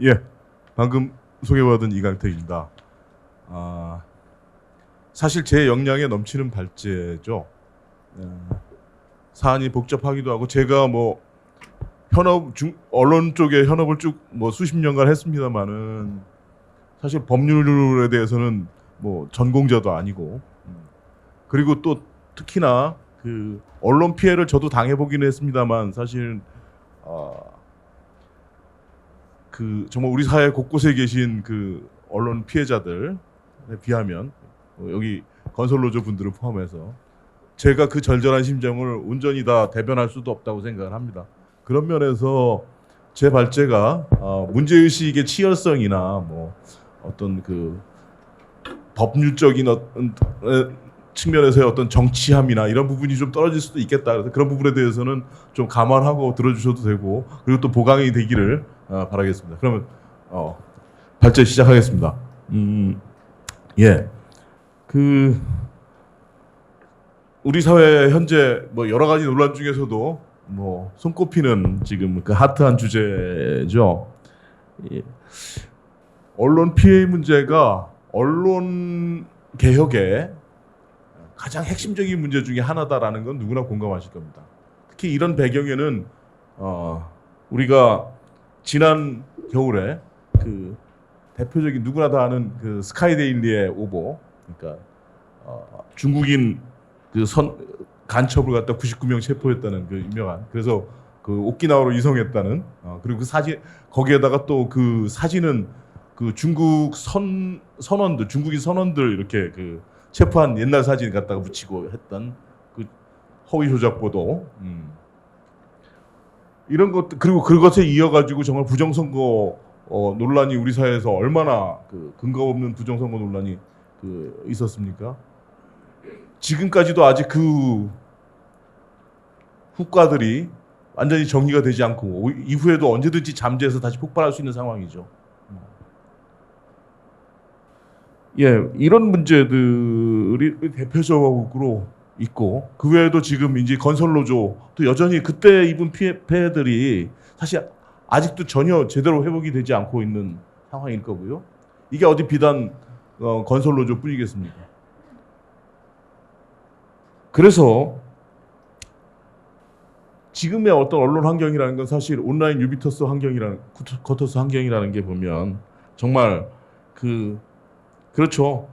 예, 방금 소개받은 이강택입니다. 사실 제 역량에 넘치는 발제죠. 사안이 복잡하기도 하고 제가 뭐 언론 쪽에 현업을 쭉 뭐 수십 년간 했습니다만은 사실 법률에 대해서는 뭐 전공자도 아니고 그리고 또 특히나 그 언론 피해를 저도 당해보기는 했습니다만 사실 그 정말 우리 사회 곳곳에 계신 그 언론 피해자들에 비하면 여기 건설노조 분들을 포함해서 제가 그 절절한 심정을 온전히 다 대변할 수도 없다고 생각을 합니다. 그런 면에서 제 발제가 문제의식의 치열성이나 뭐 어떤 그 법률적인 어떤 측면에서의 어떤 정치함이나 이런 부분이 좀 떨어질 수도 있겠다. 그래서 그런 부분에 대해서는 좀 감안하고 들어주셔도 되고 그리고 또 보강이 되기를 바라겠습니다. 그러면 발제 시작하겠습니다. 예, 그 우리 사회 현재 뭐 여러 가지 논란 중에서도 뭐 손꼽히는 지금 그 핫한 주제죠. 예. 언론 피해 문제가 언론 개혁의 가장 핵심적인 문제 중에 하나다라는 건 누구나 공감하실 겁니다. 특히 이런 배경에는 우리가 지난 겨울에 그 대표적인 누구나 다 아는 그 스카이데일리의 오보, 그러니까 중국인 그 간첩을 갖다 99명 체포했다는 그 유명한, 그래서 그 오키나와로 이송했다는, 그리고 그 사진, 거기에다가 또 그 사진은 그 중국 선원들, 중국인 선원들 이렇게 그 체포한 옛날 사진 갖다가 붙이고 했던 그 허위 조작 보도, 이런 것, 그리고 그것에 이어가지고 정말 부정선거 논란이 우리 사회에서 얼마나 그 근거 없는 부정선거 논란이 그 있었습니까? 지금까지도 아직 그 후과들이 완전히 정리가 되지 않고 이후에도 언제든지 잠재해서 다시 폭발할 수 있는 상황이죠. 예, 이런 문제들이 대표적으로 있고 그 외에도 지금 이제 건설노조 또 여전히 그때 입은 피해들이 사실 아직도 전혀 제대로 회복이 되지 않고 있는 상황일 거고요. 이게 어디 비단 건설노조뿐이겠습니까? 그래서 지금의 어떤 언론 환경이라는 건 사실 온라인 유비터스 환경이라는 커터스 환경이라는 게 보면 정말 그렇죠.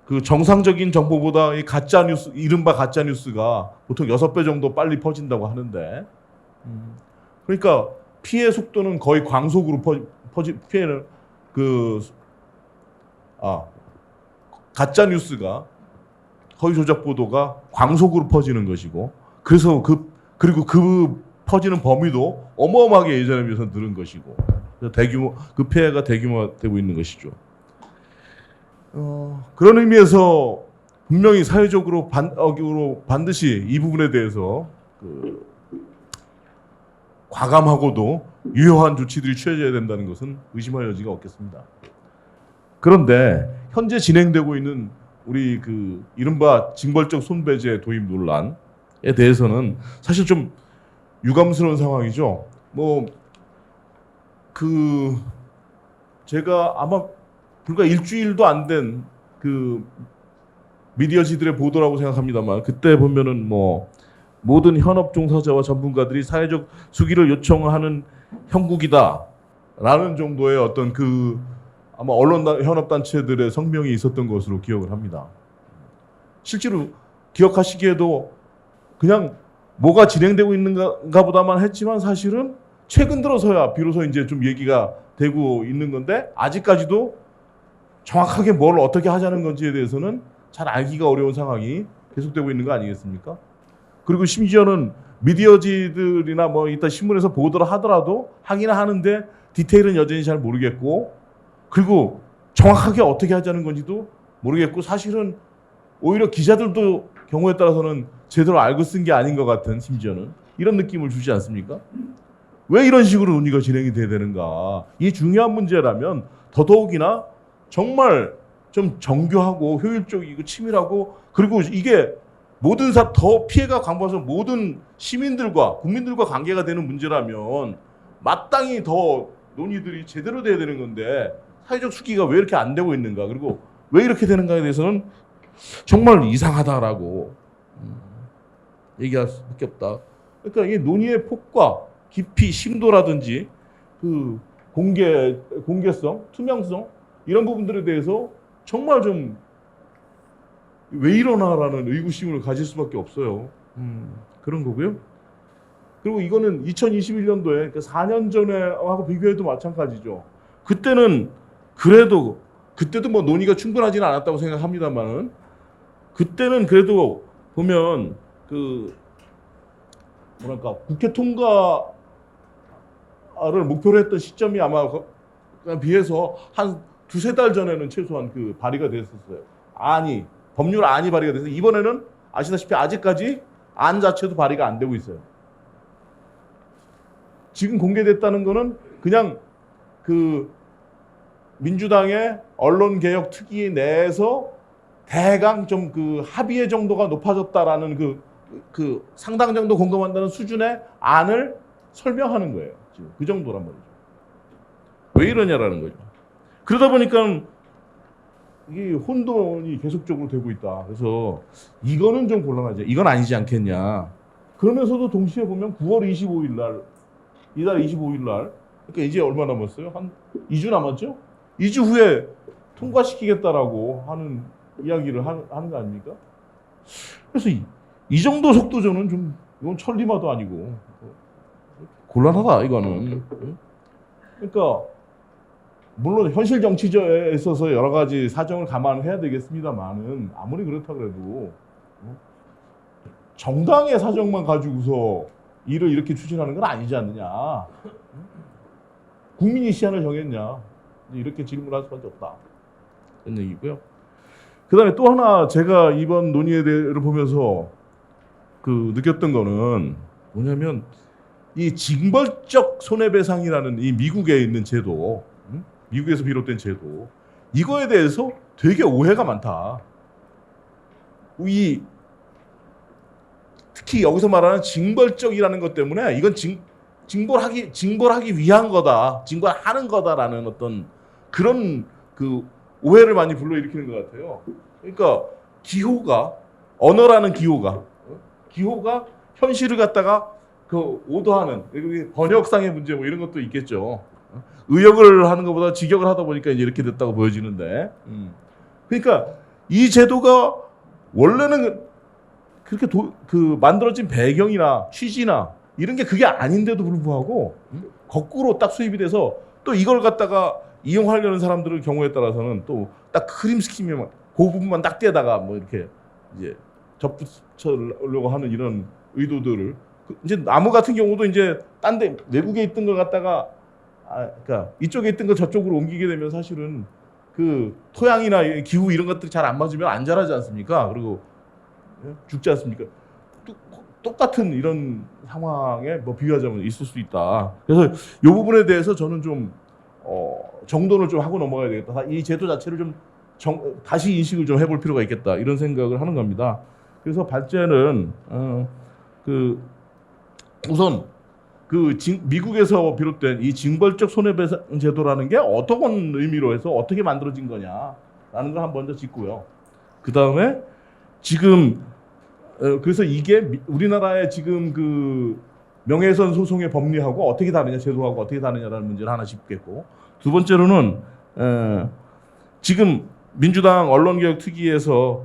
그 정상적인 정보보다 이 가짜 뉴스, 이른바 가짜 뉴스가 보통 6배 정도 빨리 퍼진다고 하는데, 그러니까 피해 속도는 거의 광속으로 피해를 가짜 뉴스가 허위 조작 보도가 광속으로 퍼지는 것이고, 그래서 그리고 그 퍼지는 범위도 어마어마하게 예전에 비해서 늘은 것이고, 대규모 그 피해가 대규모되고 있는 것이죠. 그런 의미에서 분명히 사회적으로 반드시 이 부분에 대해서 과감하고도 유효한 조치들이 취해져야 된다는 것은 의심할 여지가 없겠습니다. 그런데 현재 진행되고 있는 우리 그 이른바 징벌적 손배제 도입 논란에 대해서는 사실 좀 유감스러운 상황이죠. 제가 아마 불과 일주일도 안 된 그 미디어지들의 보도라고 생각합니다만, 그때 보면은 뭐 모든 현업 종사자와 전문가들이 사회적 수기를 요청하는 형국이다라는 정도의 어떤 아마 언론 현업 단체들의 성명이 있었던 것으로 기억을 합니다. 실제로 기억하시기에도 그냥 뭐가 진행되고 있는가 보다만 했지만 사실은 최근 들어서야 비로소 이제 좀 얘기가 되고 있는 건데, 아직까지도 정확하게 뭘 어떻게 하자는 건지에 대해서는 잘 알기가 어려운 상황이 계속되고 있는 거 아니겠습니까? 그리고 심지어는 미디어지들이나 뭐 이따 신문에서 보도를 하더라도 하긴 하는데 디테일은 여전히 잘 모르겠고, 그리고 정확하게 어떻게 하자는 건지도 모르겠고, 사실은 오히려 기자들도 경우에 따라서는 제대로 알고 쓴 게 아닌 것 같은, 심지어는 이런 느낌을 주지 않습니까? 왜 이런 식으로 논의가 진행이 돼야 되는가? 이 중요한 문제라면 더더욱이나 정말 좀 정교하고 효율적이고 치밀하고, 그리고 이게 더 피해가 광범위해서 모든 시민들과 국민들과 관계가 되는 문제라면 마땅히 더 논의들이 제대로 돼야 되는 건데 사회적 수기가 왜 이렇게 안 되고 있는가, 그리고 왜 이렇게 되는가에 대해서는 정말 이상하다라고 얘기할 수밖에 없다. 그러니까 이 논의의 폭과 깊이, 심도라든지 그 공개성, 투명성 이런 부분들에 대해서 정말 좀 왜 이러나라는 의구심을 가질 수밖에 없어요. 그런 거고요. 그리고 이거는 2021년도에 그러니까 4년 전에하고 비교해도 마찬가지죠. 그때는 그래도 그때도 뭐 논의가 충분하지는 않았다고 생각합니다만은 그때는 그래도 보면 그 뭐랄까 국회 통과를 목표로 했던 시점이 아마 비해서 한 두세 달 전에는 최소한 그 발의가 됐었어요. 법률 안이 발의가 돼서 이번에는 아시다시피 아직까지 안 자체도 발의가 안 되고 있어요. 지금 공개됐다는 거는 그냥 그 민주당의 언론개혁 특위 내에서 대강 좀 그 합의의 정도가 높아졌다라는 그 상당 정도 공감한다는 수준의 안을 설명하는 거예요. 지금 그 정도란 말이죠. 왜 이러냐라는 거죠. 그러다 보니까 이게 혼돈이 계속적으로 되고 있다. 그래서 이거는 좀 곤란하죠. 이건 아니지 않겠냐. 그러면서도 동시에 보면 9월 25일 날, 이달 25일 날, 그러니까 이제 얼마 남았어요? 한 2주 남았죠? 2주 후에 통과시키겠다라고 하는 이야기를 하는 거 아닙니까? 그래서 이 정도 속도 저는 좀 이건 천리마도 아니고 곤란하다 이거는. 그러니까 물론 현실 정치에 있어서 여러 가지 사정을 감안해야 되겠습니다만은 아무리 그렇다 그래도 정당의 사정만 가지고서 일을 이렇게 추진하는 건 아니지 않느냐. 국민이 시한을 정했냐. 이렇게 질문할 수밖에 없다. 그런 얘기고요. 그 다음에 또 하나 제가 이번 논의에 대해서 보면서 그 느꼈던 거는 뭐냐면 이 징벌적 손해배상이라는 이 미국에 있는 제도, 미국에서 비롯된 제도, 이거에 대해서 되게 오해가 많다. 특히 여기서 말하는 징벌적이라는 것 때문에 이건 징벌하기 위한 거다, 징벌하는 거다라는 어떤 그런 그 오해를 많이 불러일으키는 것 같아요. 그러니까 언어라는 기호가 현실을 갖다가 그 오도하는 번역상의 문제 뭐 이런 것도 있겠죠. 의역을 하는 것보다 직역을 하다 보니까 이제 이렇게 됐다고 보여지는데, 그러니까 이 제도가 원래는 그렇게 만들어진 배경이나 취지나 이런 게 그게 아닌데도 불구하고 거꾸로 딱 수입이 돼서 또 이걸 갖다가 이용하려는 사람들의 경우에 따라서는 또 딱 크림 스키면 그 부분만 딱 떼다가 뭐 이렇게 이제 접붙여려고 하는 이런 의도들을 이제 나무 같은 경우도 이제 딴 데 외국에 있던 걸 갖다가 그러니까 이쪽에 있던 걸 저쪽으로 옮기게 되면 사실은 그 토양이나 기후 이런 것들이 잘 안 맞으면 안 자라지 않습니까? 그리고 죽지 않습니까? 똑같은 이런 상황에 뭐 비유하자면 있을 수 있다. 그래서 이 부분에 대해서 저는 좀 정돈을 좀 하고 넘어가야 되겠다. 이 제도 자체를 좀 다시 인식을 좀 해볼 필요가 있겠다. 이런 생각을 하는 겁니다. 그래서 발제는 우선 미국에서 비롯된 이 징벌적 손해배상 제도라는 게 어떤 의미로 해서 어떻게 만들어진 거냐라는 걸 한번 먼저 짚고요. 그 다음에 지금 그래서 이게 우리나라의 지금 그 명예훼손 소송의 법리하고 어떻게 다르냐, 제도하고 어떻게 다르냐라는 문제를 하나 짚겠고, 두 번째로는 지금 민주당 언론개혁특위에서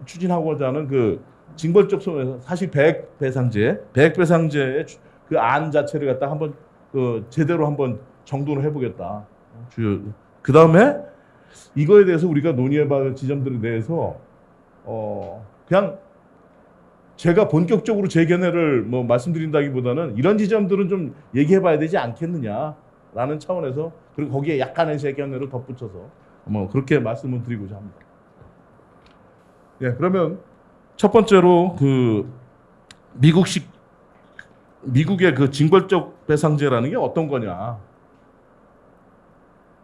추진하고자 하는 그 징벌적 손해배상, 사실 배액배상제의 그 안 자체를 갖다 한번 제대로 한번 정돈을 해보겠다. 그 다음에 이거에 대해서 우리가 논의해봐야 지점들에 대해서 그냥 제가 본격적으로 제 견해를 뭐 말씀드린다기보다는 이런 지점들은 좀 얘기해봐야 되지 않겠느냐라는 차원에서, 그리고 거기에 약간의 제 견해를 덧붙여서 뭐 그렇게 말씀을 드리고자 합니다. 예, 그러면 첫 번째로 그 미국의 그 징벌적 배상제라는 게 어떤 거냐.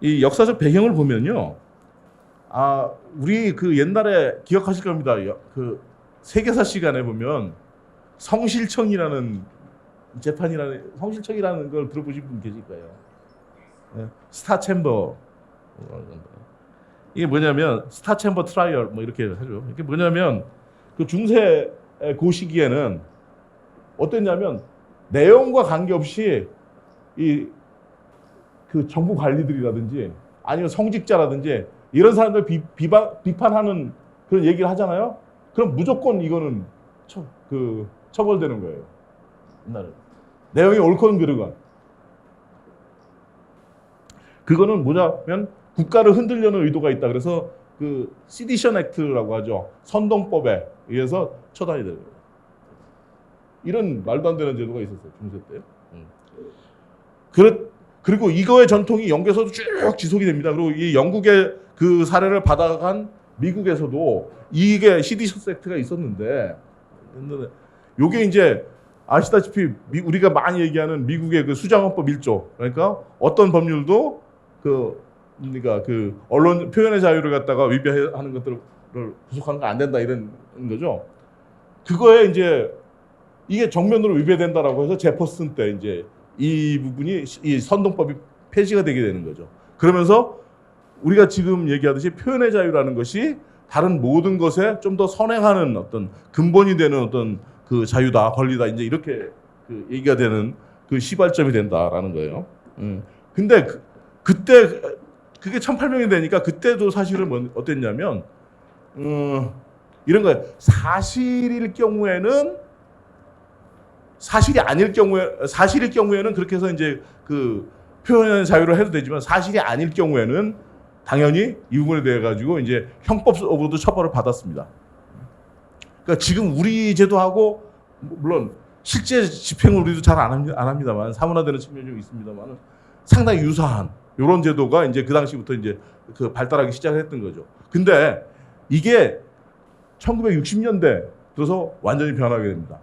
이 역사적 배경을 보면요. 우리 그 옛날에 기억하실 겁니다. 그 세계사 시간에 보면 성실청이라는 걸 들어보신 분 계실 거예요. 스타 챔버. 이게 뭐냐면 스타 챔버 트라이얼 뭐 이렇게 하죠. 이게 뭐냐면 그 중세 그 시기에는 어땠냐면 내용과 관계없이 이 그 정부 관리들이라든지 아니면 성직자라든지 이런 사람들 비판하는 그런 얘기를 하잖아요. 그럼 무조건 이거는 처벌되는 거예요. 옛날에 내용이 옳건 그르건. 그거는 뭐냐면 국가를 흔들려는 의도가 있다. 그래서 그 시디션 액트라고 하죠. 선동법에 의해서 처단이 되는 거예요. 이런 말도 안 되는 제도가 있었어요. 중세 때요. 그리고 이거의 전통이 영국에서도 쭉 지속이 됩니다. 그리고 이 영국의 그 사례를 받아간 미국에서도 이게 시디션 액트가 있었는데 요게 이제 아시다시피 우리가 많이 얘기하는 미국의 그 수장헌법 1조. 그러니까 어떤 법률도 그러니까 그 언론 표현의 자유를 갖다가 위배하는 것들을 구속하는 거 안 된다 이런 거죠. 그거에 이제 이게 정면으로 위배된다라고 해서 제퍼슨 때 이제 이 부분이 이 선동법이 폐지가 되게 되는 거죠. 그러면서 우리가 지금 얘기하듯이 표현의 자유라는 것이 다른 모든 것에 좀 더 선행하는 어떤 근본이 되는 어떤 그 자유다, 권리다 이제 이렇게 그 얘기가 되는 그 시발점이 된다라는 거예요. 근데 그때 그게 1800년이 되니까 그때도 사실은 어땠냐면 이런 거예요. 사실일 경우에는 그렇게 해서 이제 그 표현의 자유를 해도 되지만 사실이 아닐 경우에는 당연히 이 부분에 대해 가지고 이제 형법으로도 처벌을 받았습니다. 그러니까 지금 우리 제도하고 물론 실제 집행을 우리도 잘 안 합니다만 사문화되는 측면이 좀 있습니다만 상당히 유사한 이런 제도가 이제 그 당시부터 이제 그 발달하기 시작했던 거죠. 근데 이게 1960년대 들어서 완전히 변하게 됩니다.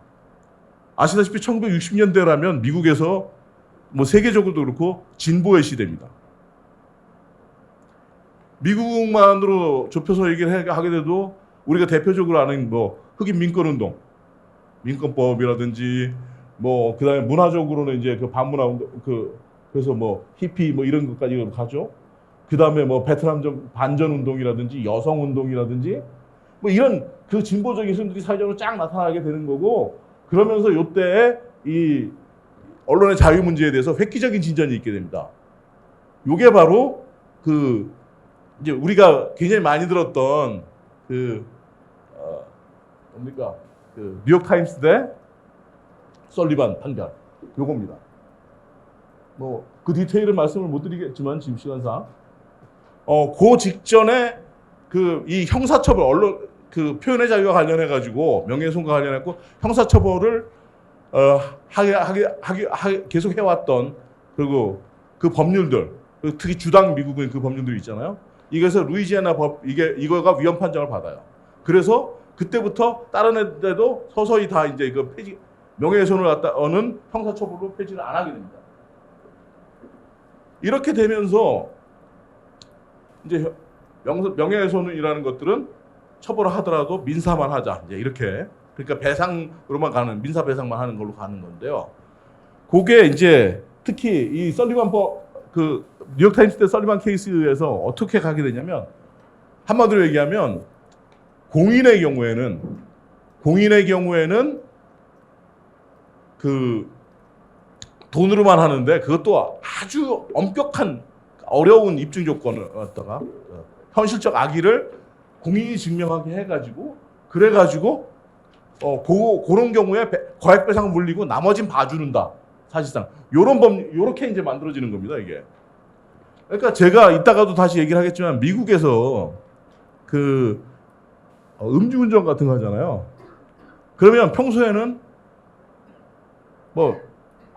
아시다시피 1960년대라면 미국에서 뭐 세계적으로도 그렇고 진보의 시대입니다. 미국만으로 좁혀서 얘기를 하게 돼도 우리가 대표적으로 아는 뭐 흑인 민권운동, 민권법이라든지 뭐 그다음에 문화적으로는 이제 그 반문화 운동 그래서 뭐 히피 뭐 이런 것까지 가죠. 그다음에 뭐 베트남 반전 운동이라든지 여성 운동이라든지 뭐 이런 그 진보적인 흐름들이 사회적으로 쫙 나타나게 되는 거고 그러면서 요때에 이 언론의 자유 문제에 대해서 획기적인 진전이 있게 됩니다. 요게 바로 그 이제 우리가 굉장히 많이 들었던 뭡니까? 그 뉴욕 타임스 대 설리반 판결 요겁니다. 뭐 그 디테일은 말씀을 못 드리겠지만 지금 시간상 그 직전에 그 이 형사처벌 언론 그 표현의 자유와 관련해 가지고 명예훼손과 관련해 갖고 형사처벌을 계속 해왔던 그리고 그 법률들 특히 주당 미국의 그 법률들이 있잖아요. 이게서 루이지애나 법 이거가 위헌 판정을 받아요. 그래서 그때부터 다른 애들도 서서히 다 이제 그 폐지 명예훼손을 갖다는 형사처벌로 폐지를 안 하게 됩니다. 이렇게 되면서 이제 명예훼손이라는 것들은 처벌을 하더라도 민사만 하자 이제 이렇게 그러니까 배상으로만 가는 민사 배상만 하는 걸로 가는 건데요. 그게 이제 특히 이 설리반 그 뉴욕 타임스 때 설리반 케이스에서 어떻게 가게 되냐면 한마디로 얘기하면 공인의 경우에는 그 돈으로만 하는데 그것도 아주 엄격한 어려운 입증 조건을 갖다가 현실적 악의를 공인이 증명하게 해가지고 그래가지고 그런 경우에 거액 배상을 물리고 나머진 봐주는다. 사실상 요렇게 이제 만들어지는 겁니다 이게. 그러니까 제가 이따가도 다시 얘기를 하겠지만 미국에서 그 음주운전 같은 거 하잖아요. 그러면 평소에는 뭐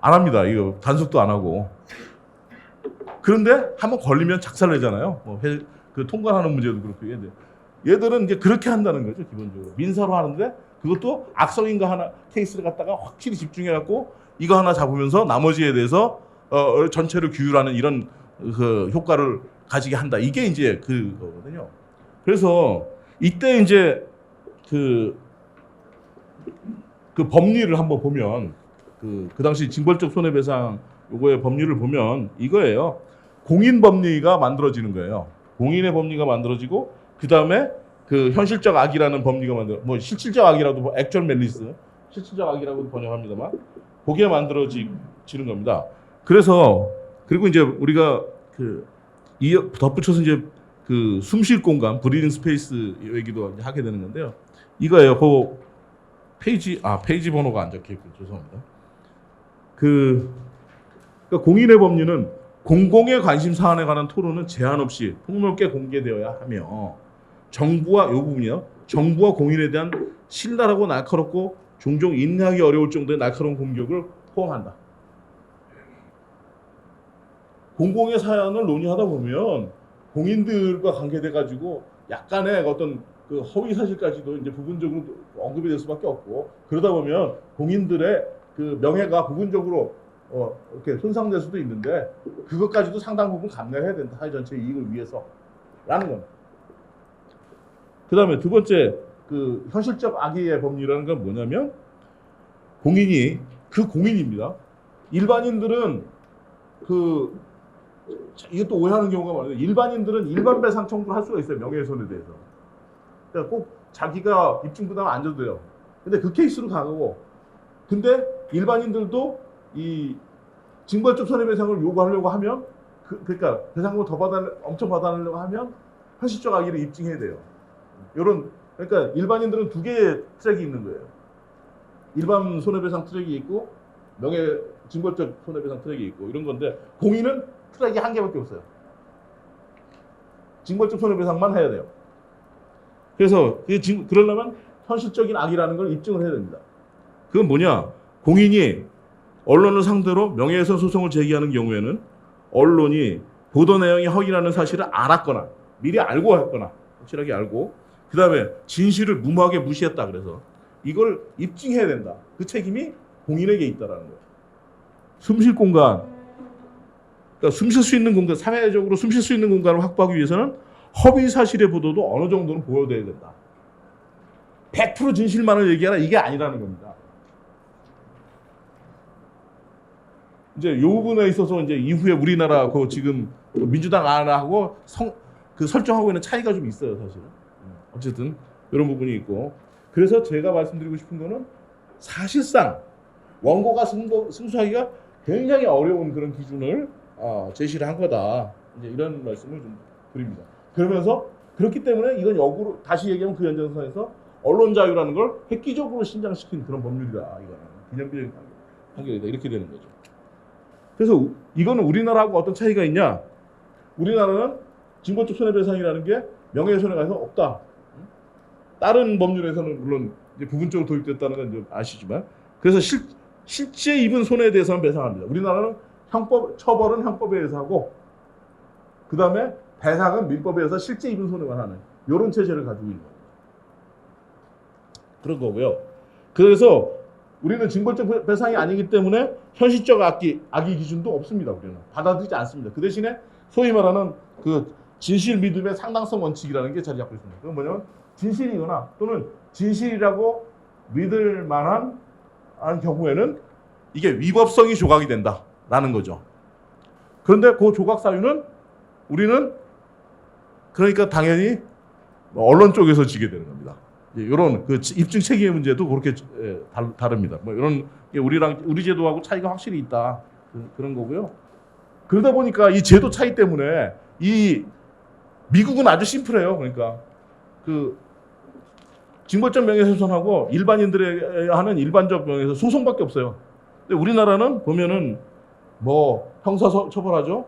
안 합니다. 이거 단속도 안 하고. 그런데 한번 걸리면 작살내잖아요. 그 통과하는 문제도 그렇고 얘들은 이제 그렇게 한다는 거죠 기본적으로 민사로 하는데 그것도 악성인가 하나 케이스를 갖다가 확실히 집중해갖고 이거 하나 잡으면서 나머지에 대해서 전체를 규율하는 이런 그 효과를 가지게 한다. 이게 이제 그거거든요. 그래서 이때 이제 그 법리를 한번 보면 그 당시 징벌적 손해배상 요거의 법률을 보면 이거예요. 공인 법리가 만들어지는 거예요. 공인의 법리가 만들어지고 그 다음에 그 현실적 악이라는 법리가 뭐 실질적 악이라도 뭐 액츄얼 멜리스, 실질적 악이라고 번역합니다만 그게 만들어지는 겁니다. 그래서 그리고 이제 우리가 덧붙여서 이제 그 숨쉴 공간, 브리딩 스페이스 얘기도 하게 되는 건데요. 이거예요. 그 페이지 번호가 안 적혀 있고 죄송합니다. 그러니까 공인의 법리는 공공의 관심 사안에 관한 토론은 제한 없이 폭넓게 공개되어야 하며 정부와 이 부분이요. 정부와 공인에 대한 신랄하고 날카롭고 종종 인내하기 어려울 정도의 날카로운 공격을 포함한다. 공공의 사안을 논의하다 보면 공인들과 관계돼 가지고 약간의 어떤 그 허위 사실까지도 이제 부분적으로 언급이 될 수밖에 없고 그러다 보면 공인들의 그 명예가 부분적으로 이렇게 손상될 수도 있는데 그것까지도 상당 부분 감내해야 된다. 사회 전체 이익을 위해서라는 겁니다. 그다음에 두 번째 그 현실적 악의의 법리라는 건 뭐냐면 공인이 그 공인입니다. 일반인들은 이것도 오해하는 경우가 많아요. 일반인들은 일반 배상 청구를 할 수가 있어요. 명예훼손에 대해서. 그러니까 꼭 자기가 입증부담 안 져도 돼요. 근데 그 케이스로 가고 근데 일반인들도 이 징벌적 손해배상을 요구하려고 하면 그러니까 배상금을 엄청 받아내려고 하면 현실적 악의를 입증해야 돼요. 그러니까 일반인들은 두 개의 트랙이 있는 거예요. 일반 손해배상 트랙이 있고 징벌적 손해배상 트랙이 있고 이런 건데 공인은 트랙이 한 개밖에 없어요. 징벌적 손해배상만 해야 돼요. 그래서 그러려면 현실적인 악의라는 걸 입증을 해야 됩니다. 그건 뭐냐? 공인이 언론을 상대로 명예훼손 소송을 제기하는 경우에는 언론이 보도 내용이 허위라는 사실을 알았거나 미리 알고 했거나 확실하게 알고 그 다음에 진실을 무모하게 무시했다 그래서 이걸 입증해야 된다. 그 책임이 공인에게 있다라는 거예요. 숨쉴 공간, 그러니까 숨쉴 수 있는 공간, 사회적으로 숨쉴 수 있는 공간을 확보하기 위해서는 허위 사실의 보도도 어느 정도는 보여줘야 된다. 100% 진실만을 얘기하라 이게 아니라는 겁니다. 이제 이 부분에 있어서 이제 이후에 우리나라 지금 민주당 안하고 설정하고 있는 차이가 좀 있어요, 사실은. 어쨌든 이런 부분이 있고 그래서 제가 말씀드리고 싶은 거는 사실상 원고가 승소하기가 굉장히 어려운 그런 기준을 제시를 한 거다. 이제 이런 말씀을 좀 드립니다. 그러면서 그렇기 때문에 이건 역으로 다시 얘기하면 그 연장선에서 언론 자유라는 걸 획기적으로 신장시킨 그런 법률이다. 이거는 기념비적 판결이다. 이렇게 되는 거죠. 그래서 이거는 우리나라하고 어떤 차이가 있냐? 우리나라는 징벌적 손해배상이라는 게 명예훼손에 관해서 없다. 다른 법률에서는 물론 이제 부분적으로 도입됐다는 건 이제 아시지만 그래서 실제 입은 손해에 대해서는 배상합니다. 우리나라는 처벌은 형법에 의해서 하고 그 다음에 배상은 민법에 의해서 실제 입은 손해만 하는 이런 체제를 가지고 있는 거예요. 그런 거고요. 그래서 우리는 징벌적 배상이 아니기 때문에 현실적 악의 기준도 없습니다. 우리는 받아들이지 않습니다. 그 대신에 소위 말하는 그 진실 믿음의 상당성 원칙이라는 게 자리 잡고 있습니다. 그건 뭐냐면 진실이거나 또는 진실이라고 믿을 만한 경우에는 이게 위법성이 조각이 된다라는 거죠. 그런데 그 조각 사유는 우리는 그러니까 당연히 언론 쪽에서 지게 되는 겁니다. 이런 그 입증 책임의 문제도 그렇게 다릅니다. 뭐 이런 게 우리 제도하고 차이가 확실히 있다 그런 거고요. 그러다 보니까 이 제도 차이 때문에 이 미국은 아주 심플해요. 그러니까 그 징벌적 명예훼손하고 일반인들이 하는 일반적 명예훼손 소송밖에 없어요. 근데 우리나라는 보면은 뭐 형사 처벌하죠.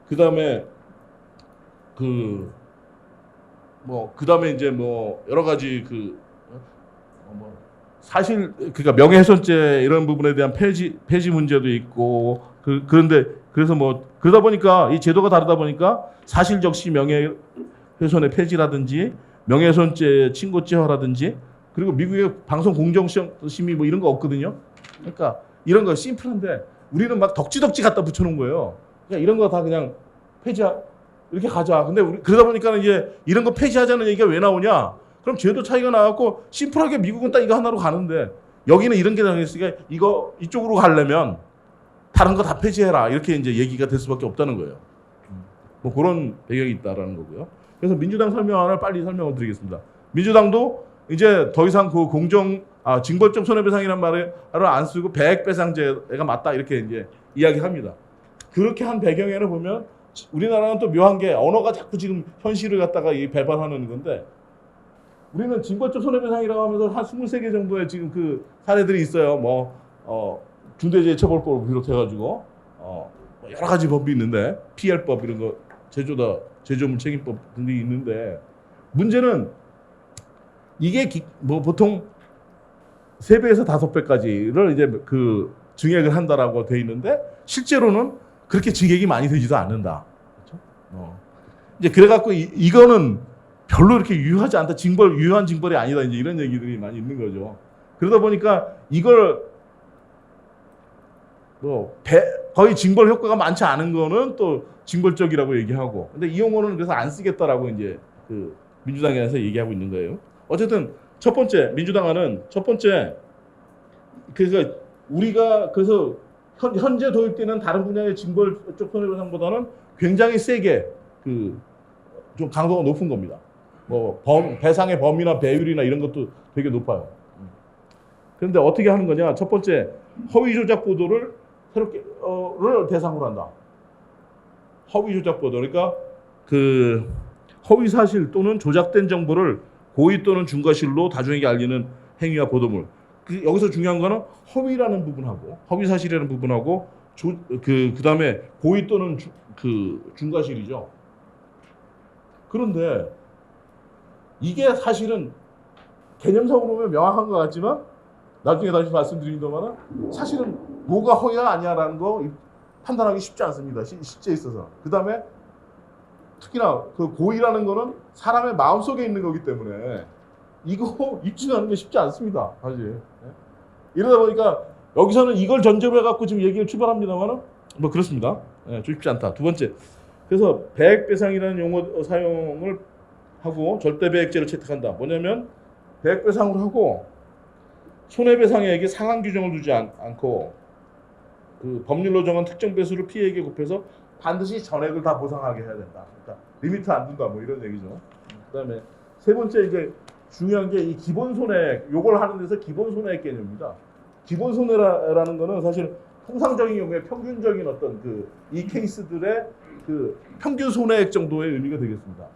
그 다음에 그다음에 이제 뭐 여러 가지 사실 그러니까 명예훼손죄 이런 부분에 대한 폐지 문제도 있고 그런데 그래서 뭐 그러다 보니까 이 제도가 다르다 보니까 사실적시 명예훼손의 폐지라든지 명예훼손죄 친고죄화라든지 그리고 미국의 방송 공정심의 뭐 이런 거 없거든요. 그러니까 이런 거 심플한데 우리는 막 덕지덕지 갖다 붙여놓은 거예요. 그냥 이런 거 다 그냥 이렇게 가자. 근데 그러다 보니까 이제 이런 거 폐지하자는 얘기가 왜 나오냐? 그럼 제도 차이가 나갖고 심플하게 미국은 딱 이거 하나로 가는데 여기는 이런 게 나있으니까 이쪽으로 가려면 다른 거 다 폐지해라. 이렇게 이제 얘기가 될 수밖에 없다는 거예요. 뭐 그런 배경이 있다라는 거고요. 그래서 민주당 설명안을 빨리 설명을 드리겠습니다. 민주당도 이제 더 이상 그 징벌적 손해배상이란 말을 안 쓰고 배액배상제가 맞다 이렇게 이제 이야기합니다. 그렇게 한 배경에는 보면 우리나라는 또 묘한 게 언어가 자꾸 지금 현실을 갖다가 배반하는 건데 우리는 징벌적 손해배상이라고 하면서 한 23개 정도의 지금 그 사례들이 있어요. 중대재해처벌법을 비롯해가지고 여러 가지 법이 있는데 PL법 이런 거 제조물 책임법 등이 있는데 문제는 이게 보통 3배에서 5배까지를 이제 그 증액을 한다라고 돼 있는데 실제로는 그렇게 증액이 많이 되지도 않는다. 그렇죠? 이제 그래갖고 이거는 별로 이렇게 유효하지 않다. 유효한 징벌이 아니다. 이제 이런 얘기들이 많이 있는 거죠. 그러다 보니까 이걸 거의 징벌 효과가 많지 않은 거는 또 징벌적이라고 얘기하고, 근데 이 용어는 그래서 안 쓰겠다라고 이제 그 민주당에서 얘기하고 있는 거예요. 어쨌든 첫 번째 민주당안은 첫 번째 그래서 우리가 그래서 현재 도입되는 다른 분야의 징벌적 손해배상보다는 굉장히 세게 좀 강도가 높은 겁니다. 배상의 범위나 배율이나 이런 것도 되게 높아요. 그런데 어떻게 하는 거냐? 첫 번째 허위 조작 보도를 새롭게 를 대상으로 한다. 허위 조작 보도, 그러니까 그 허위 사실 또는 조작된 정보를 고의 또는 중과실로 다중에게 알리는 행위와 보도물. 여기서 중요한 거는 허위라는 부분하고 허위 사실이라는 부분하고 그다음에 고의 또는 중과실이죠. 그런데 이게 사실은 개념상으로 보면 명확한 것 같지만 나중에 다시 말씀드립니다만 사실은 뭐가 허위가 아니야라는 거 판단하기 쉽지 않습니다. 실제에 있어서. 그다음에 특히나 그 고의라는 거는 사람의 마음속에 있는 거기 때문에 이거 입증하는 게 쉽지 않습니다. 사실. 이러다 보니까 여기서는 이걸 전제로 해갖고 지금 얘기를 출발합니다만은 그렇습니다. 쉽지 않다. 두 번째. 그래서 배액배상이라는 용어 사용을 하고 절대배액제를 채택한다. 뭐냐면 배액배상으로 하고 손해배상액에 상한 규정을 두지 않고 그 법률로 정한 특정 배수를 피해액에 곱해서 반드시 전액을 다 보상하게 해야 된다. 그러니까 리미트 안 둔다. 이런 얘기죠. 그다음에 세 번째 이제 중요한 게 이 기본 손해액, 요걸 하는 데서 기본 손해액 개념입니다. 기본 손해라는 거는 사실 통상적인 경우에 평균적인 어떤 이 케이스들의 그 평균 손해액 정도의 의미가 되겠습니다.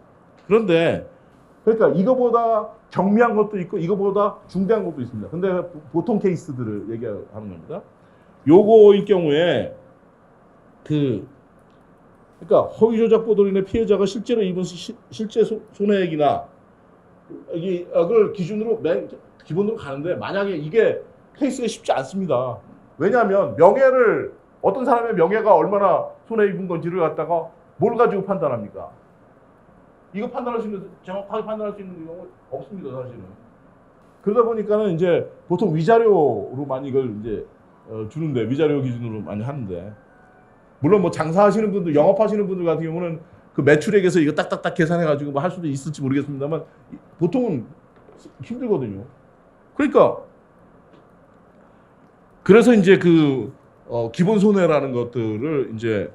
그런데 그러니까 이거보다 경미한 것도 있고 이거보다 중대한 것도 있습니다. 근데 보통 케이스들을 얘기하는 겁니다. 요거일 경우에 그러니까 허위 조작 보도로 인해 피해자가 실제로 입은 실제 손해액이나 이걸 기준으로 기본으로 가는데 만약에 이게 케이스가 쉽지 않습니다. 왜냐하면 어떤 사람의 명예가 얼마나 손해 입은 건지를 갖다가 뭘 가지고 판단합니까? 이거 정확하게 판단할 수 있는 경우는 없습니다, 사실은. 그러다 보니까는 이제 보통 위자료로 많이 이걸 이제 주는데, 위자료 기준으로 많이 하는데, 물론 장사하시는 분들, 영업하시는 분들 같은 경우는 그 매출액에서 이거 딱딱딱 계산해가지고 할 수도 있을지 모르겠습니다만, 보통은 힘들거든요. 그러니까, 그래서 이제 기본 손해라는 것들을 이제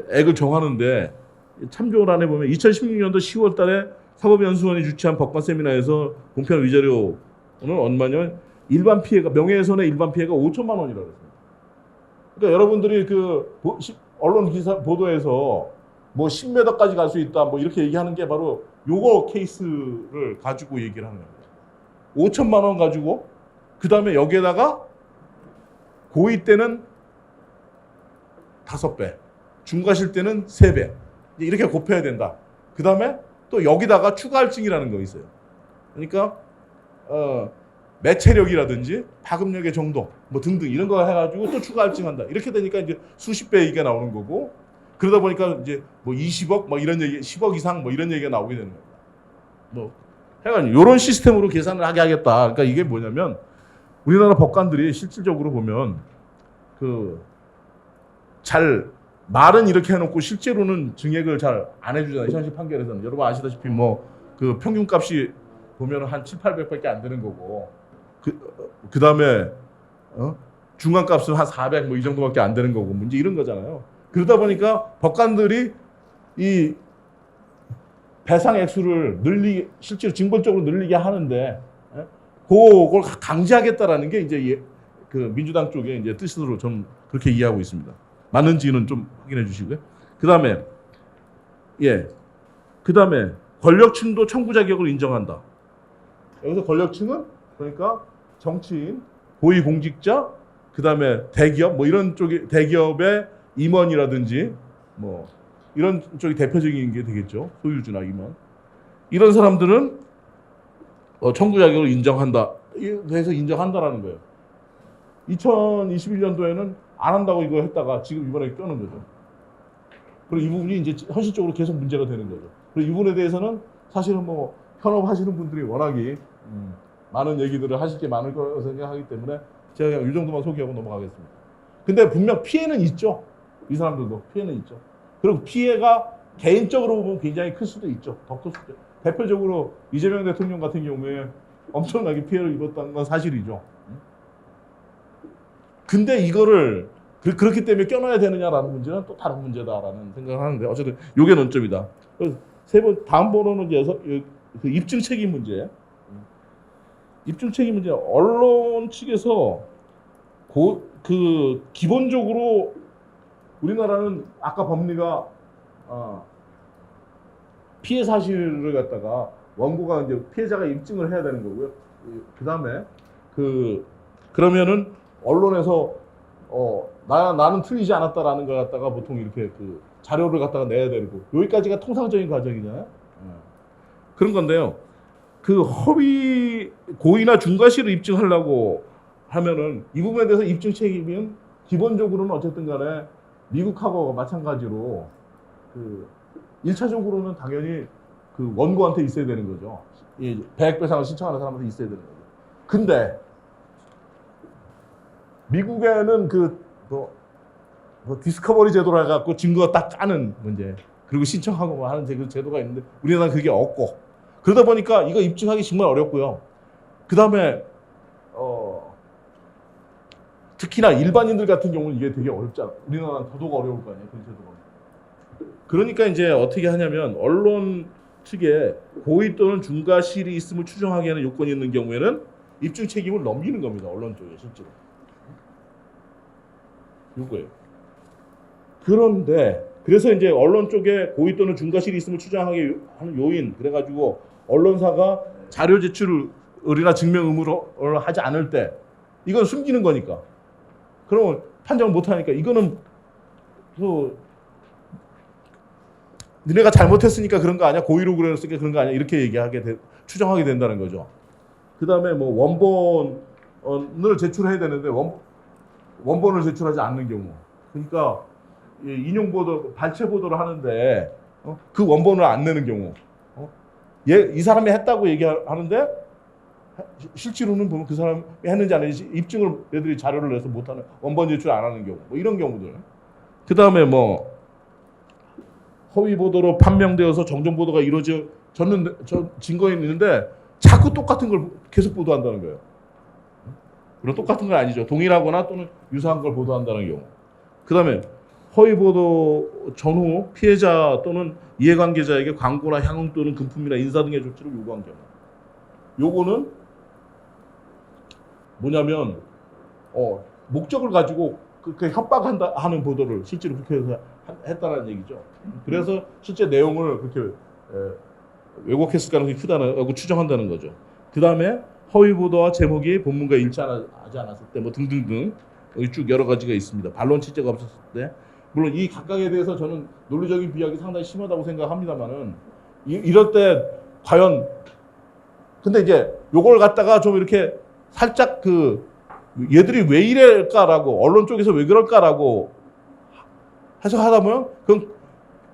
액을 정하는데, 참조란에 보면 2016년도 10월 달에 사법연수원이 주최한 법관 세미나에서 공표한 위자료는 얼마냐면 일반 피해가, 명예훼손의 일반 피해가 5천만 원이라고 했습니다. 그러니까 여러분들이 언론 기사 보도에서 10m까지 갈 수 있다 이렇게 얘기하는 게 바로 요거 케이스를 가지고 얘기를 하는 겁니다. 5천만 원 가지고 그 다음에 여기에다가 고의 때는 5배, 중과실 때는 3배 이렇게 곱해야 된다. 그 다음에 또 여기다가 추가 할증이라는 거 있어요. 그러니까 매체력이라든지 파급력의 정도 등등 이런 거 해가지고 또 추가 할증한다. 이렇게 되니까 이제 수십 배 이게 나오는 거고, 그러다 보니까 이제 20억 이런 얘기, 10억 이상 이런 얘기가 나오게 되는 겁니다. 하여간 이런 시스템으로 계산을 하게 하겠다. 그러니까 이게 뭐냐면 우리나라 법관들이 실질적으로 보면 말은 이렇게 해놓고 실제로는 증액을 잘 안 해주잖아요. 현실 판결에서는. 여러분 아시다시피 평균값이 보면 한 700~800밖에 안 되는 거고, 그 다음에 중간값은 한 400 이 정도밖에 안 되는 거고, 문제 이런 거잖아요. 그러다 보니까 법관들이 이 배상 액수를 실제로 징벌적으로 늘리게 하는데, 예? 그걸 강제하겠다라는 게 이제 그 민주당 쪽의 이제 뜻으로 좀 그렇게 이해하고 있습니다. 맞는지는 좀 확인해 주시고요. 그 다음에 권력층도 청구 자격을 인정한다. 여기서 권력층은 그러니까 정치인, 고위공직자, 그 다음에 대기업, 뭐 이런 쪽이 대기업의 임원이라든지 뭐 이런 쪽이 대표적인 게 되겠죠. 소유주나 임원. 이런 사람들은 청구 자격을 인정한다. 그래서 인정한다라는 거예요. 2021년도에는 안 한다고 이거 했다가 지금 이번에 껴는 거죠. 그리고 이 부분이 이제 현실적으로 계속 문제가 되는 거죠. 그리고 이 부분에 대해서는 사실은 뭐 현업하시는 분들이 워낙에 많은 얘기들을 하실 게 많을 거라고 생각하기 때문에 제가 그냥 이 정도만 소개하고 넘어가겠습니다. 근데 분명 피해는 있죠. 이 사람들도 피해는 있죠. 그리고 피해가 개인적으로 보면 굉장히 클 수도 있죠. 더 클 수도 있죠. 대표적으로 이재명 대통령 같은 경우에 엄청나게 피해를 입었다는 건 사실이죠. 근데 이거를 그렇기 때문에 껴넣어야 되느냐라는 문제는 또 다른 문제다라는 생각을 하는데 어쨌든 이게 논점이다. 다음 번호는 그 입증 책임 문제. 입증 책임 문제. 언론 측에서 기본적으로 우리나라는 아까 법리가 피해 사실을 갖다가 원고가 이제 피해자가 입증을 해야 되는 거고요. 그 다음에 그러면은 언론에서 나는 틀리지 않았다라는 걸 갖다가 보통 이렇게 그 자료를 갖다가 내야 되고 여기까지가 통상적인 과정이잖아요. 그런 건데요. 그 허위 고의나 중과실을 입증하려고 하면은 이 부분에 대해서 입증 책임은 기본적으로는 어쨌든 간에 미국하고 마찬가지로 1차적으로는 당연히 그 원고한테 있어야 되는 거죠. 배액 배상을 신청하는 사람한테 있어야 되는 거죠. 근데 미국에는 디스커버리 제도라 해갖고 증거 딱 까는 문제, 그리고 신청하고 뭐 하는 제도가 있는데 우리나라는 그게 없고, 그러다 보니까 이거 입증하기 정말 어렵고요. 그 다음에 특히나 일반인들 같은 경우는 이게 되게 어렵잖아. 우리나라는 더더욱 어려울 거 아니에요, 그 제도가. 그러니까 이제 어떻게 하냐면 언론 측에 고의 또는 중과실이 있음을 추정하게 하는 요건이 있는 경우에는 입증 책임을 넘기는 겁니다. 언론 쪽에 실제로. 요거예요. 그런데 그래서 이제 언론 쪽에 고의 또는 중과실이 있음을 추정하게 하는 요인, 그래가지고 언론사가 자료 제출이나 증명 의무를 하지 않을 때 이건 숨기는 거니까. 그러면 판정을 못 하니까 이거는 너네가 잘못했으니까 그런 거 아니야? 고의로 그랬으니까 그런 거 아니야? 이렇게 추정하게 된다는 거죠. 그 다음에 뭐 원본을 제출해야 되는데 원본을 제출하지 않는 경우. 그러니까 인용 보도, 발췌 보도를 하는데 그 원본을 안 내는 경우. 이 사람이 했다고 얘기하는데 실제로는 보면 그 사람이 했는지 안 했는지 입증을 얘들이 자료를 내서 못하는, 원본 제출 안 하는 경우. 뭐 이런 경우들. 그 다음에 뭐 허위 보도로 판명되어서 정정 보도가 이루어졌는데 증거가 있는데 자꾸 똑같은 걸 계속 보도한다는 거예요. 물론 똑같은 건 아니죠. 동일하거나 또는 유사한 걸 보도한다는 경우. 그 다음에 허위 보도 전후 피해자 또는 이해관계자에게 광고나 향응 또는 금품이나 인사 등의 조치를 요구한 경우. 요거는 뭐냐면 목적을 가지고 그렇게 협박하는 보도를 실제로 국회에서 했다는 얘기죠. 그래서 실제 내용을 그렇게 왜곡했을 가능성이 크다고 추정한다는 거죠. 그 다음에 허위 보도와 제목이 본문과 일치하지 않았을 때 뭐 등등등 여기 쭉 여러 가지가 있습니다. 반론 취재가 없었을 때, 물론 이 각각에 대해서 저는 논리적인 비약이 상당히 심하다고 생각합니다만은 이럴 때 과연 근데 이제 요걸 갖다가 좀 이렇게 살짝 얘들이 왜 이럴까라고, 언론 쪽에서 왜 그럴까라고 해석하다 보면 그건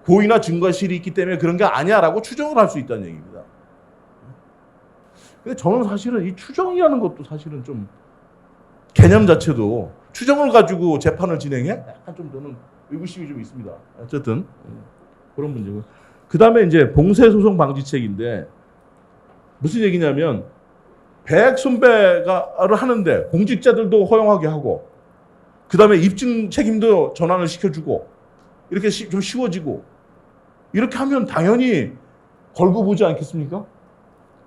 고의나 증거실이 있기 때문에 그런 게 아니야라고 추정을 할 수 있다는 얘기입니다. 근데 저는 사실은 이 추정이라는 것도 사실은 좀 개념 자체도 추정을 가지고 재판을 진행해? 약간 좀 저는 의구심이 좀 있습니다. 어쨌든 그런 문제고. 그 다음에 이제 봉쇄소송 방지책인데 무슨 얘기냐면 배액 손배를 하는데 공직자들도 허용하게 하고 그 다음에 입증 책임도 전환을 시켜주고 이렇게 좀 쉬워지고 이렇게 하면 당연히 걸고 보지 않겠습니까?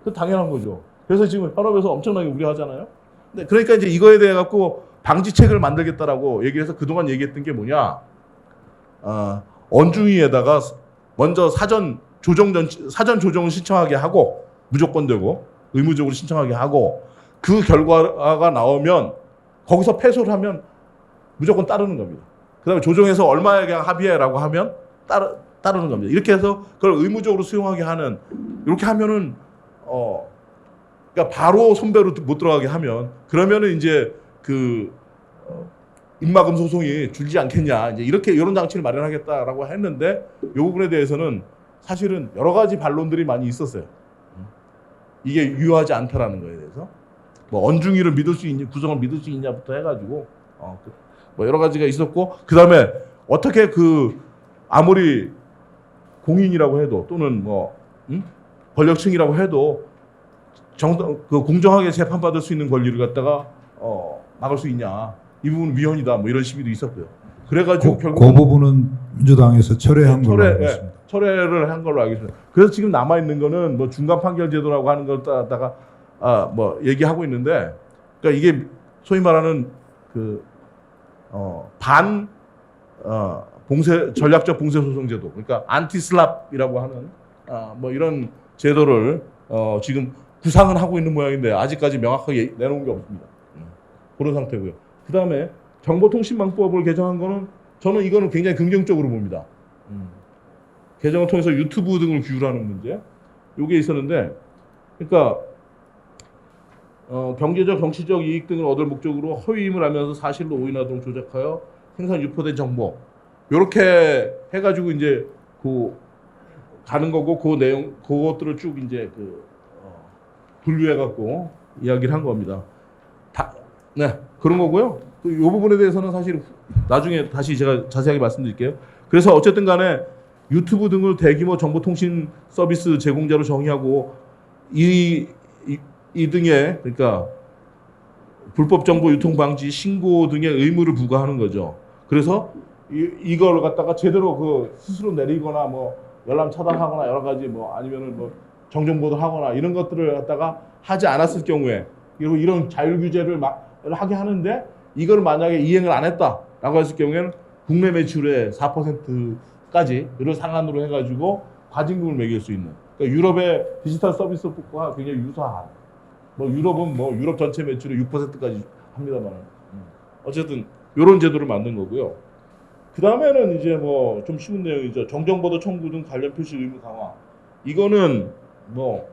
그 당연한 거죠. 그래서 지금 현업에서 엄청나게 우려하잖아요. 네, 그러니까 이제 이거에 대해 갖고 방지책을 만들겠다라고 얘기해서 그동안 얘기했던 게 뭐냐? 언중위에다가 먼저 사전 조정을 신청하게 하고 무조건 되고 의무적으로 신청하게 하고 그 결과가 나오면 거기서 패소를 하면 무조건 따르는 겁니다. 그다음에 조정해서 얼마에 그냥 합의해라고 하면 따르는 겁니다. 이렇게 해서 그걸 의무적으로 수용하게 하는 이렇게 하면은 그러니까 바로 손배로 못 들어가게 하면 그러면은 이제 그 입막음 소송이 줄지 않겠냐 이제 이렇게 이런 장치를 마련하겠다라고 했는데 이 부분에 대해서는 사실은 여러 가지 반론들이 많이 있었어요. 이게 유효하지 않다라는 거에 대해서 뭐 언중위를 믿을 수 있냐 구성을 믿을 수 있냐부터 해가지고 뭐 여러 가지가 있었고 그 다음에 어떻게 그 아무리 공인이라고 해도 또는 뭐 권력층이라고 해도 그 공정하게 재판받을 수 있는 권리를 갖다가 막을 수 있냐 이 부분 위헌이다 뭐 이런 시비도 있었고요. 그래가지고 결국 그 부분은 민주당에서 철회한 걸로 알고 있습니다. 철회를 한 걸로 알고 있습니다. 그래서 지금 남아 있는 거는 뭐 중간 판결 제도라고 하는 걸 따다가 뭐 얘기하고 있는데 그러니까 이게 소위 말하는 그 전략적 봉쇄 소송 제도 그러니까 안티슬랍이라고 하는 뭐 이런 제도를 지금 구상은 하고 있는 모양인데 아직까지 명확하게 내놓은 게 없습니다. 그런 상태고요. 그 다음에 정보통신망법을 개정한 거는 저는 이거는 굉장히 긍정적으로 봅니다. 개정을 통해서 유튜브 등을 규율하는 문제 이게 있었는데 그러니까 경제적 정치적 이익 등을 얻을 목적으로 허위임을 하면서 사실로 오인하도록 조작하여 생산 유포된 정보 이렇게 해가지고 이제 그 가는 거고 그 내용 그것들을 쭉 이제 분류해갖고 이야기를 한 겁니다. 네 그런 거고요. 이 부분에 대해서는 사실 나중에 다시 제가 자세하게 말씀드릴게요. 그래서 어쨌든 간에 유튜브 등을 대규모 정보통신 서비스 제공자로 정의하고 이 등의 그러니까 불법 정보 유통 방지 신고 등의 의무를 부과하는 거죠. 그래서 이걸 갖다가 제대로 그 스스로 내리거나 뭐 열람 차단하거나 여러 가지 뭐 아니면은 뭐 정정보도 하거나 이런 것들을 갖다가 하지 않았을 경우에 그리고 이런 자율 규제를 하게 하는데 이걸 만약에 이행을 안 했다라고 했을 경우에는 국내 매출의 4%까지 이를 상한으로 해가지고 과징금을 매길 수 있는 그러니까 유럽의 디지털 서비스법과 굉장히 유사한 뭐 유럽은 뭐 유럽 전체 매출의 6%까지 합니다만 어쨌든 이런 제도를 만든 거고요. 그 다음에는 이제 뭐 좀 쉬운 내용이죠. 정정보도 청구 등 관련 표시 의무 강화. 이거는 뭐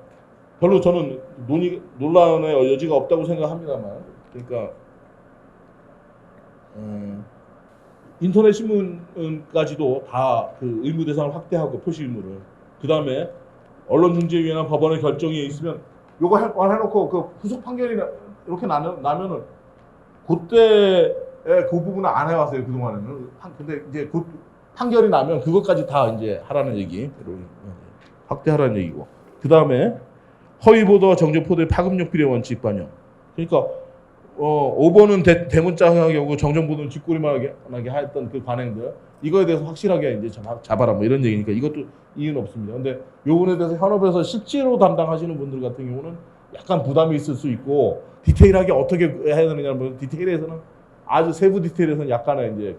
별로 저는 논란의 여지가 없다고 생각합니다만 그러니까 인터넷 신문까지도 다 그 의무 대상을 확대하고 표시 의무를 그 다음에 언론중재위원회 법원의 결정이 있으면 요거 해놓고 그 후속 판결이 이렇게 나면은 그때의 그 부분은 안 해왔어요 그동안에는. 근데 이제 그 판결이 나면 그것까지 다 이제 하라는 얘기, 확대하라는 얘기고. 그 다음에 허위 보도와 정정 보도의 파급력 비례 원칙 반영. 그러니까 5번은 대문자 형하고 정정 보도는 뒷꼬리만하게 했던 그 관행들 이거에 대해서 확실하게 이제 잡아라 뭐 이런 얘기니까 이것도 이유는 없습니다. 근데 이 부분에 대해서 현업에서 실제로 담당하시는 분들 같은 경우는 약간 부담이 있을 수 있고 디테일하게 어떻게 해야 되느냐 뭐 디테일에서는 아주 세부 디테일에서는 약간의 이제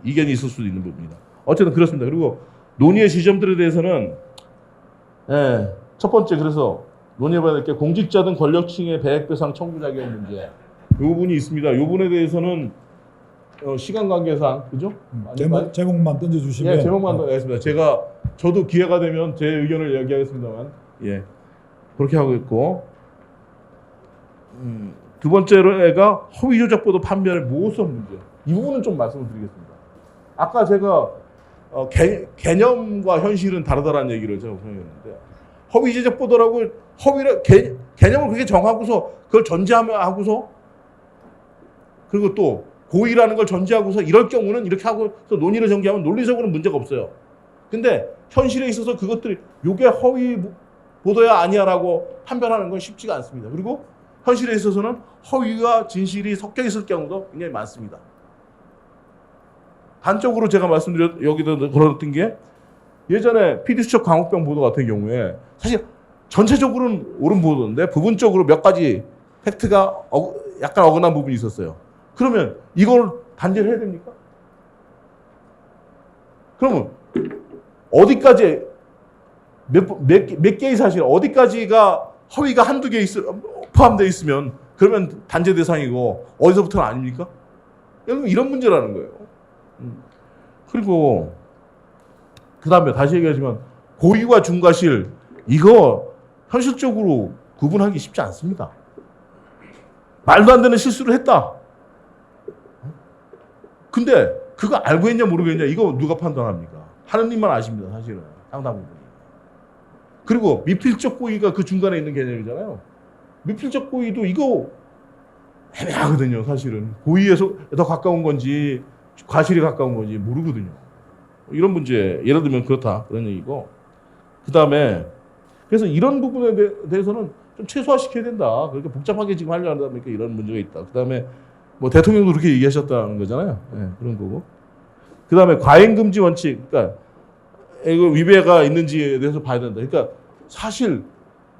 이견이 있을 수도 있는 부분입니다. 어쨌든 그렇습니다. 그리고 논의의 지점들에 대해서는 첫 번째 그래서 논의해봐야 될 게 공직자 등 권력층의 배액배상 청구 자격 문제 이 부분이 있습니다. 이 부분에 대해서는 시간 관계상 그죠? 제목만 던져주시면 제목만 던져주겠습니다. 저도 기회가 되면 제 의견을 이야기하겠습니다만 그렇게 하고 있고 두 번째로가 허위 조작 보도 판별의 모호성 문제 이 부분은 좀 말씀을 드리겠습니다. 아까 제가 개념과 현실은 다르다라는 얘기를 제가 설명했는데 허위 제작 보도라고 개념을 그렇게 정하고서 그걸 전제하고서 그리고 또 고의라는 걸 전제하고서 이럴 경우는 이렇게 하고서 논의를 전개하면 논리적으로는 문제가 없어요. 근데 현실에 있어서 그것들이 이게 허위 보도야 아니야라고 판별하는 건 쉽지가 않습니다. 그리고 현실에 있어서는 허위와 진실이 섞여 있을 경우도 굉장히 많습니다. 단적으로 제가 여기다 걸었던 게 예전에 PD수첩 광우병 보도 같은 경우에 사실 전체적으로는 옳은 보도인데 부분적으로 몇 가지 팩트가 약간 어긋난 부분이 있었어요. 그러면 이걸 단죄를 해야 됩니까? 그러면 어디까지 몇 개의 사실 어디까지가 허위가 한두 개 포함되어 있으면 그러면 단죄 대상이고 어디서부터는 아닙니까? 이런 문제라는 거예요. 그리고 그 다음에 다시 얘기하지만 고의와 중과실 이거 현실적으로 구분하기 쉽지 않습니다. 말도 안 되는 실수를 했다. 근데 그거 알고 했냐 모르겠냐 이거 누가 판단합니까? 하느님만 아십니다. 사실은 상당 부분이. 그리고 미필적 고의가 그 중간에 있는 개념이잖아요. 미필적 고의도 이거 애매하거든요. 사실은 고의에서 더 가까운 건지 과실이 가까운 건지 모르거든요. 이런 문제 예를 들면 그렇다 그런 얘기고 그 다음에 그래서 이런 부분에 대해서는 좀 최소화시켜야 된다. 그렇게 복잡하게 지금 하려고 한다 보니까 이런 문제가 있다. 그 다음에 뭐 대통령도 그렇게 얘기하셨다는 거잖아요. 네, 그런 거고. 그 다음에 과잉금지 원칙, 그러니까 이거 위배가 있는지에 대해서 봐야 된다. 그러니까 사실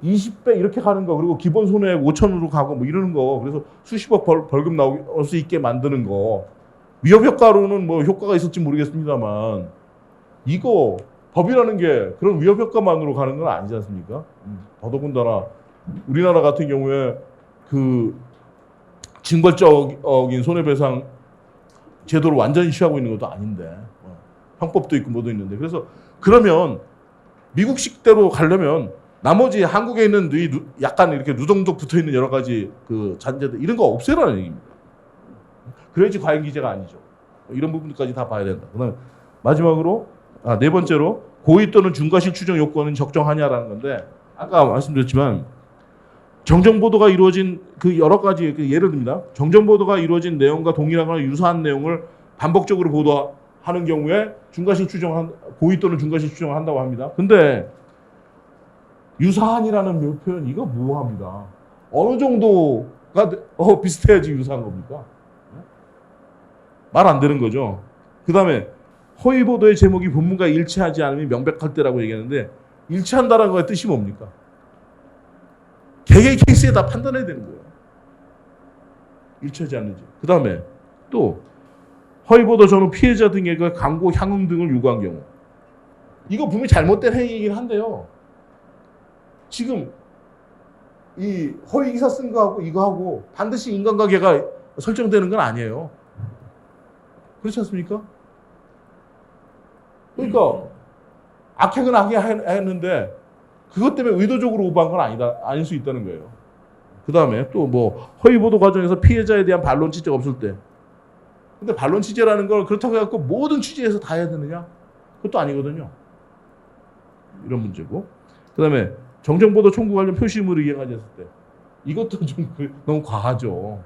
20배 이렇게 가는 거 그리고 기본 손해액 5천으로 가고 뭐 이러는 거 그래서 수십억 벌금 나올 수 있게 만드는 거 위협 효과로는 뭐 효과가 있을지 모르겠습니다만 이거 법이라는 게 그런 위협 효과만으로 가는 건 아니지 않습니까? 더더군다나 우리나라 같은 경우에 그 징벌적인 손해배상 제도를 완전히 취하고 있는 것도 아닌데 형법도 있고 뭐도 있는데 그래서 그러면 미국식대로 가려면 나머지 한국에 있는 약간 이렇게 누동독 붙어 있는 여러 가지 그 잔재들 이런 거 없애라는 얘기입니다. 그래야지 과잉 기재가 아니죠. 이런 부분까지 다 봐야 된다. 그다음에 마지막으로 네 번째로 고의 또는 중과실 추정 요건은 적정하냐라는 건데 아까 말씀드렸지만 정정 보도가 이루어진 그 여러 가지 예를 듭니다. 정정 보도가 이루어진 내용과 동일하거나 유사한 내용을 반복적으로 보도하는 경우에 중과실 추정 고의 또는 중과실 추정을 한다고 합니다. 근데 유사한이라는 표현 이거 모호합니다. 어느 정도가 비슷해야지 유사한 겁니까? 말 안 되는 거죠. 그 다음에 허위 보도의 제목이 본문과 일치하지 않으면 명백할 때라고 얘기하는데 일치한다는 거의 뜻이 뭡니까? 개개의 케이스에 다 판단해야 되는 거예요. 일치하지 않는지. 그 다음에 또 허위 보도 전후 피해자 등에게 광고 향응 등을 요구한 경우 이거 분명히 잘못된 행위이긴 한데요. 지금 이 허위 기사 쓴 거하고 이거하고 반드시 인간관계가 설정되는 건 아니에요. 그렇지 않습니까? 그러니까 악행은 악행했는데 그것 때문에 의도적으로 오버한 건 아닐 수 있다는 거예요. 그 다음에 또 뭐 허위 보도 과정에서 피해자에 대한 반론 취재가 없을 때. 근데 반론 취재라는 걸 그렇다고 해갖고 모든 취재에서 다 해야 되느냐? 그것도 아니거든요. 이런 문제고. 그 다음에 정정보도 청구 관련 표시물을 이행하지 않을 때. 이것도 좀 너무 과하죠.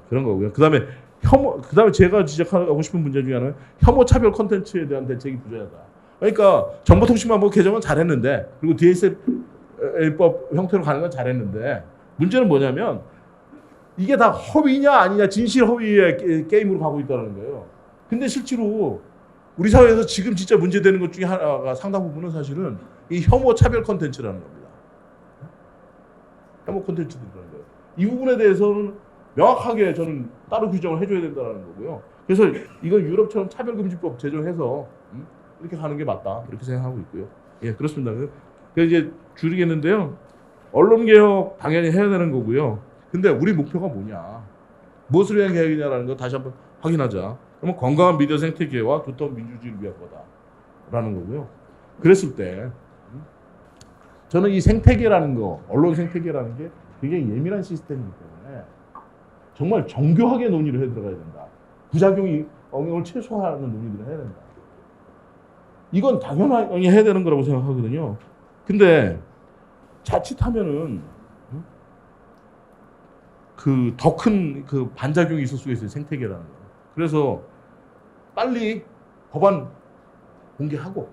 그런 거고요. 그 다음에 그 다음에 제가 지적하고 싶은 문제 중에 하나는 혐오 차별 콘텐츠에 대한 대책이 부재하다. 그러니까 정보통신망법 개정은 잘했는데 그리고 DSA법 형태로 가는 건 잘했는데 문제는 뭐냐면 이게 다 허위냐 아니냐 진실 허위의 게임으로 가고 있다는 거예요. 근데 실제로 우리 사회에서 지금 진짜 문제되는 것 중에 하나가 상당 부분은 사실은 이 혐오 차별 콘텐츠라는 겁니다. 혐오 콘텐츠들이라는 거예요. 이 부분에 대해서는 명확하게 저는 따로 규정을 해줘야 된다는 거고요. 그래서 이건 유럽처럼 차별금지법 제정해서 이렇게 가는 게 맞다 이렇게 생각하고 있고요. 예, 그렇습니다. 그래서 이제 줄이겠는데요. 언론개혁 당연히 해야 되는 거고요. 근데 우리 목표가 뭐냐? 무엇을 위한 개혁이냐라는 거 다시 한번 확인하자. 그러면 건강한 미디어 생태계와 두터운 민주주의를 위한 거다라는 거고요. 그랬을 때 저는 이 생태계라는 거, 언론 생태계라는 게 굉장히 예민한 시스템이기 때문에 정말 정교하게 논의를 해 들어가야 된다. 부작용이 영향을 최소화하는 논의들을 해야 된다. 이건 당연하게 해야 되는 거라고 생각하거든요. 근데 자칫하면은 그 더 큰 그 반작용이 있을 수가 있어요. 생태계라는 거. 그래서 빨리 법안 공개하고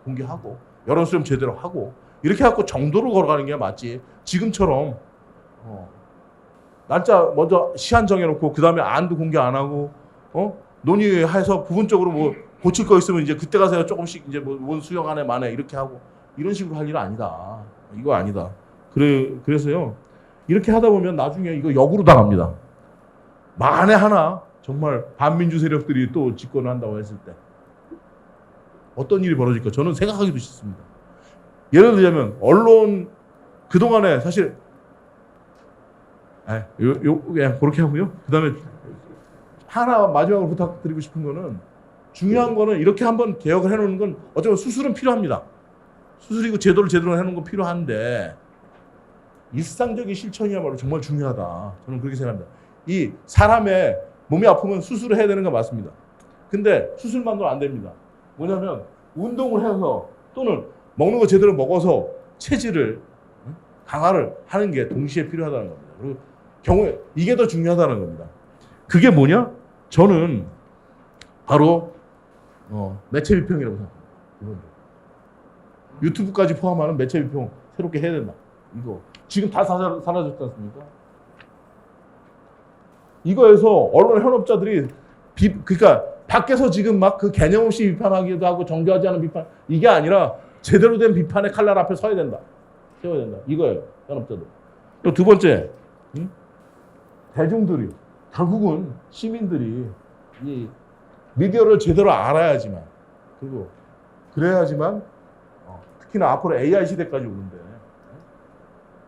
공개하고 여론 수렴 제대로 하고 이렇게 해갖고 정도로 걸어가는 게 맞지. 지금처럼 날짜 먼저 시한 정해놓고 그 다음에 안도 공개 안 하고 논의해서 부분적으로 뭐 고칠 거 있으면 이제 그때 가서 조금씩 이제 뭔 수용 안에 만에 이렇게 하고 이런 식으로 할 일은 아니다. 이거 아니다. 그래서요. 이렇게 하다 보면 나중에 이거 역으로 당합니다. 만에 하나 정말 반민주 세력들이 또 집권을 한다고 했을 때 어떤 일이 벌어질까 저는 생각하기도 싫습니다. 예를 들자면 언론 그동안에 사실 그냥 그렇게 하고요. 그다음에 하나 마지막으로 부탁드리고 싶은 거는 중요한 거는 이렇게 한번 개혁을 해놓는 건 어쩌면 수술은 필요합니다. 수술이고 제도를 제대로 해놓는 건 필요한데 일상적인 실천이야말로 정말 중요하다. 저는 그렇게 생각합니다. 이 사람의 몸이 아프면 수술을 해야 되는 건 맞습니다. 근데 수술만도 안 됩니다. 뭐냐면 운동을 해서 또는 먹는 거 제대로 먹어서 체질을 강화를 하는 게 동시에 필요하다는 겁니다. 그리고 경우에 이게 더 중요하다는 겁니다. 그게 뭐냐? 저는 바로 매체 비평이라고 생각합니다. 유튜브까지 포함하는 매체 비평 새롭게 해야 된다. 이거 지금 다 사라졌지 않습니까? 이거에서 언론 현업자들이 그러니까 밖에서 지금 막 그 개념 없이 비판하기도 하고 정교하지 않은 비판 이게 아니라 제대로 된 비판의 칼날 앞에 서야 된다. 세워야 된다. 이거예요. 현업자들. 또 두 번째, 대중들이 결국은 시민들이 이 미디어를 제대로 알아야지만 그리고 그래야지만 특히나 앞으로 AI 시대까지 오는데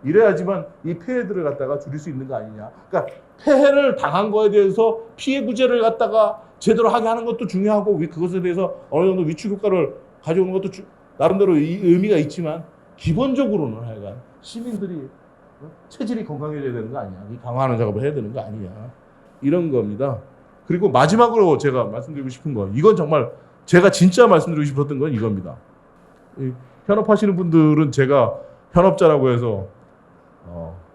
이래야지만 이 폐해들을 갖다가 줄일 수 있는 거 아니냐. 그러니까 폐해를 당한 거에 대해서 피해 구제를 갖다가 제대로 하게 하는 것도 중요하고 그것에 대해서 어느 정도 위축 효과를 가져오는 것도 나름대로 의미가 있지만 기본적으로는 하여간 시민들이 체질이 건강해져야 되는 거 아니냐. 이 강화하는 작업을 해야 되는 거 아니냐. 이런 겁니다. 그리고 마지막으로 제가 말씀드리고 싶은 건 이건 정말 제가 진짜 말씀드리고 싶었던 건 이겁니다. 현업하시는 분들은 제가 현업자라고 해서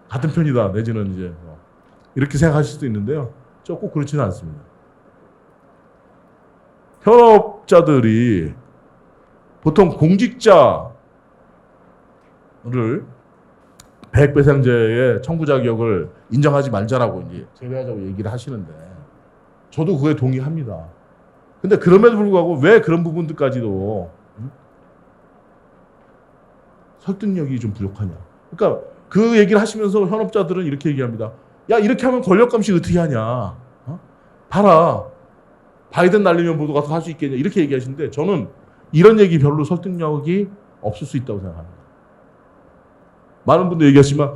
같은 편이다 내지는 이제 이렇게 생각하실 수도 있는데요. 저 꼭 그렇지는 않습니다. 현업자들이 보통 공직자를 배액배상제의 청구 자격을 인정하지 말자라고 이제 제외하자고 얘기를 하시는데 저도 그거에 동의합니다. 근데 그럼에도 불구하고 왜 그런 부분들까지도 설득력이 좀 부족하냐. 그러니까 그 얘기를 하시면서 현업자들은 이렇게 얘기합니다. 야 이렇게 하면 권력 감시 어떻게 하냐. 봐라. 바이든 날리면 모두 가서 할 수 있겠냐. 이렇게 얘기하시는데 저는 이런 얘기 별로 설득력이 없을 수 있다고 생각합니다. 많은 분들 얘기하시지만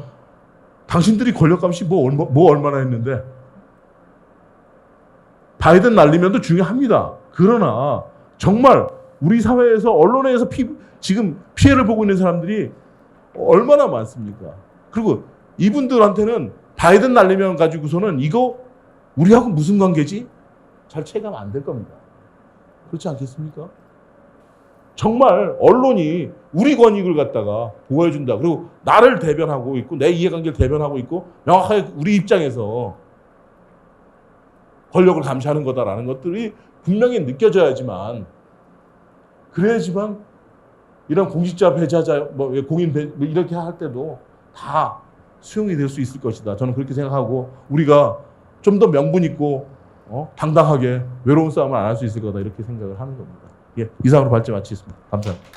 당신들이 권력 감시 뭐 얼마나 했는데 바이든 날리면도 중요합니다. 그러나 정말 우리 사회에서 언론에서 지금 피해를 보고 있는 사람들이 얼마나 많습니까? 그리고 이분들한테는 바이든 날리면 가지고서는 이거 우리하고 무슨 관계지? 잘 체감 안 될 겁니다. 그렇지 않겠습니까? 정말 언론이 우리 권익을 갖다가 보호해준다. 그리고 나를 대변하고 있고 내 이해관계를 대변하고 있고 명확하게 우리 입장에서 권력을 감시하는 거다라는 것들이 분명히 느껴져야지만 그래야지만 이런 공직자 배제하자 공인 이렇게 할 때도 다 수용이 될 수 있을 것이다. 저는 그렇게 생각하고 우리가 좀 더 명분 있고 당당하게 외로운 싸움을 안 할 수 있을 거다 이렇게 생각을 하는 겁니다. 예, 이상으로 발제 마치겠습니다. 감사합니다.